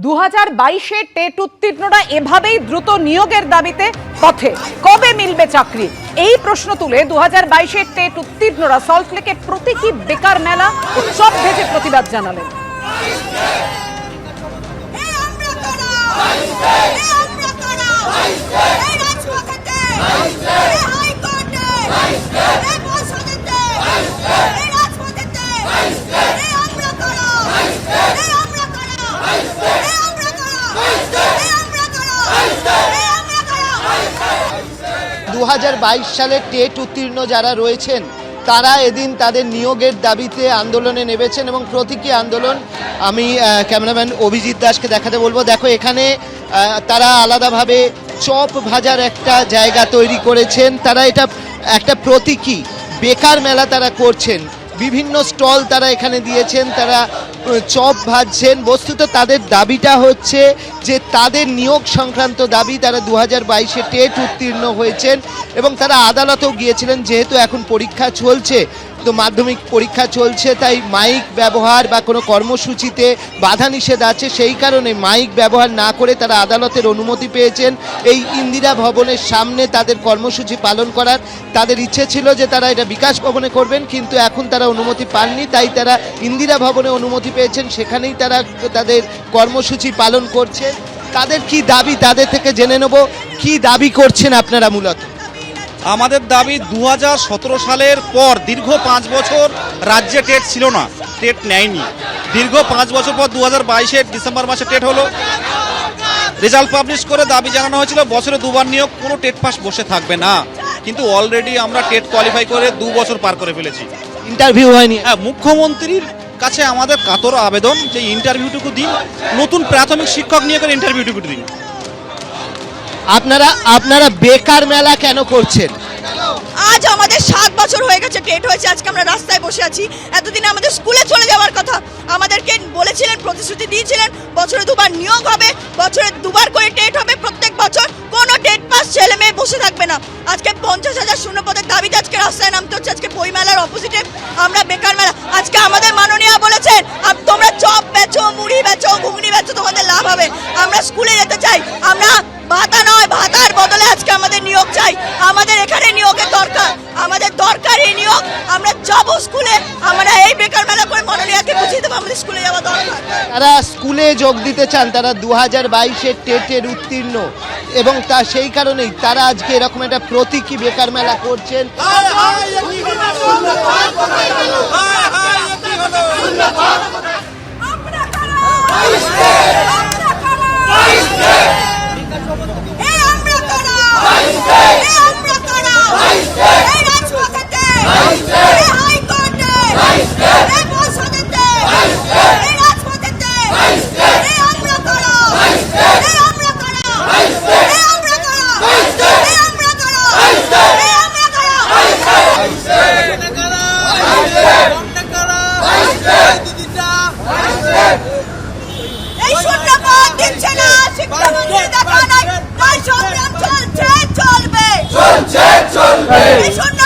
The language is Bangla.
2022-এ টেট উত্তীর্ণরা এভাবেই দ্রুত নিয়োগের দাবিতে পথে, কবে মিলবে চাকরি? এই প্রশ্ন তুলে 2022-এর টেট উত্তীর্ণরা সল্টলেকে প্রতীকী বেকার মেলা ও চপ ভেজে প্রতিবাদ জানালেন। সালে টেট উত্তীর্ণ যারা রয়েছেন তারা এদিন তাদের নিয়োগের দাবিতে আন্দোলনে নেমেছেন এবং প্রতীকী আন্দোলন। আমি ক্যামেরাম্যান অভিজিৎ দাসকে দেখাতে বলবো, দেখো এখানে তারা আলাদাভাবে চপ ভাজার একটা জায়গা তৈরি করেছেন। তারা এটা একটা প্রতীকী বেকার মেলা তারা করছেন, বিভিন্ন স্টল তারা এখানে দিয়েছেন, তারা চপ ভাজছেন। বস্তুত তাদের দাবিটা হচ্ছে যে তাদের নিয়োগ সংক্রান্ত দাবি। তারা 2022-এ টেট উত্তীর্ণ হয়েছেন এবং তারা আদালতেও গিয়েছিলেন। যেহেতু এখন পরীক্ষা চলছে, তো মাধ্যমিক পরীক্ষা চলছে, তাই মাইক ব্যবহার বা কোনো কর্মসূচিতে বাধা নিষেধ আছে, সেই কারণে মাইক ব্যবহার না করে তারা আদালতের অনুমতি পেয়েছেন এই ইন্দিরা ভবনের সামনে তাদের কর্মসূচি পালন করার। তাদের ইচ্ছে ছিল যে তারা এটা বিকাশ ভবনে করবেন, কিন্তু এখন তারা অনুমতি পাননি, তাই তারা ইন্দিরা ভবনে অনুমতি পেয়েছেন, সেখানেই তারা তাদের কর্মসূচি পালন করছেন। তাদের কি দাবি তাদের থেকে জেনে নেব। কি দাবি করছেন আপনারা? মূলত আমাদের দাবি 2017 সালের পর দীর্ঘ 5 বছর রাজ্যে টেট ছিল না, টেট নেয়নি। দীর্ঘ 5 বছর পর 2022-এর ডিসেম্বর মাসে টেট হলো। রেজাল্ট পাবলিশ করে দাবি জানানো হয়েছিল বছরে 2বার নিয়োগ, কোনো টেট পাস বসে থাকবে না। কিন্তু অলরেডি আমরা টেট কোয়ালিফাই করে 2 বছর পার করে ফেলেছি। ইন্টারভিউ হয়নি। হ্যাঁ, মুখ্যমন্ত্রীর কাছে আমাদের কাতর আবেদন যে ইন্টারভিউটুকু দিন, নতুন প্রাথমিক শিক্ষক নিয়োগের ইন্টারভিউটুকু দিন। আপনারা বেকার মেলা কেন করছেন? আজ আমাদের 7 বছর হয়ে গেছে টেট হয়েছে, আজকে আমরা রাস্তায় বসে আছি। এতদিন আমাদের স্কুলে চলে যাওয়ার কথা, আমাদেরকে বলেছিলেন, প্রতিশ্রুতি দিয়েছিলেন বছরে 2বার নিয়োগ হবে, বছরে 2বার করে টেট হবে প্রত্যেক বছর, কোনো টেট পাস ছেলে মেয়ে বসে থাকবে না। আজকে 50,000 শূন্যপদের দাবিতে আজকে রাস্তায় নামতে হচ্ছে। আজকে বই মেলার অপোজিটে আমরা বেকার মেলা। আজকে আমাদের মাননীয় বলেছেন তোমরা চপ বেচো, মুড়ি বেচো, ঘুগনি বেচো, তোমাদের লাভ হবে। আমরা স্কুলে যেতে চাই, আমরা ভাতা নয়, ভাতার বদলে আজকে আমাদের নিয়োগ চাই। আমাদের এখানে নিয়োগের দরকার, আমাদের দরকার এই নিয়োগ। আমরা যাবো স্কুলে, আমরা এই বেকার মেলা করে মাননীয়কে বুঝিয়ে দেবো আমাদের স্কুলে যাওয়া দরকার। তারা স্কুলে যোগ দিতে চান, তারা 2022-এর টেটের উত্তীর্ণ এবং তা সেই কারণেই তারা আজকে এরকম একটা প্রতীকী বেকার মেলা করছেন। চলবে।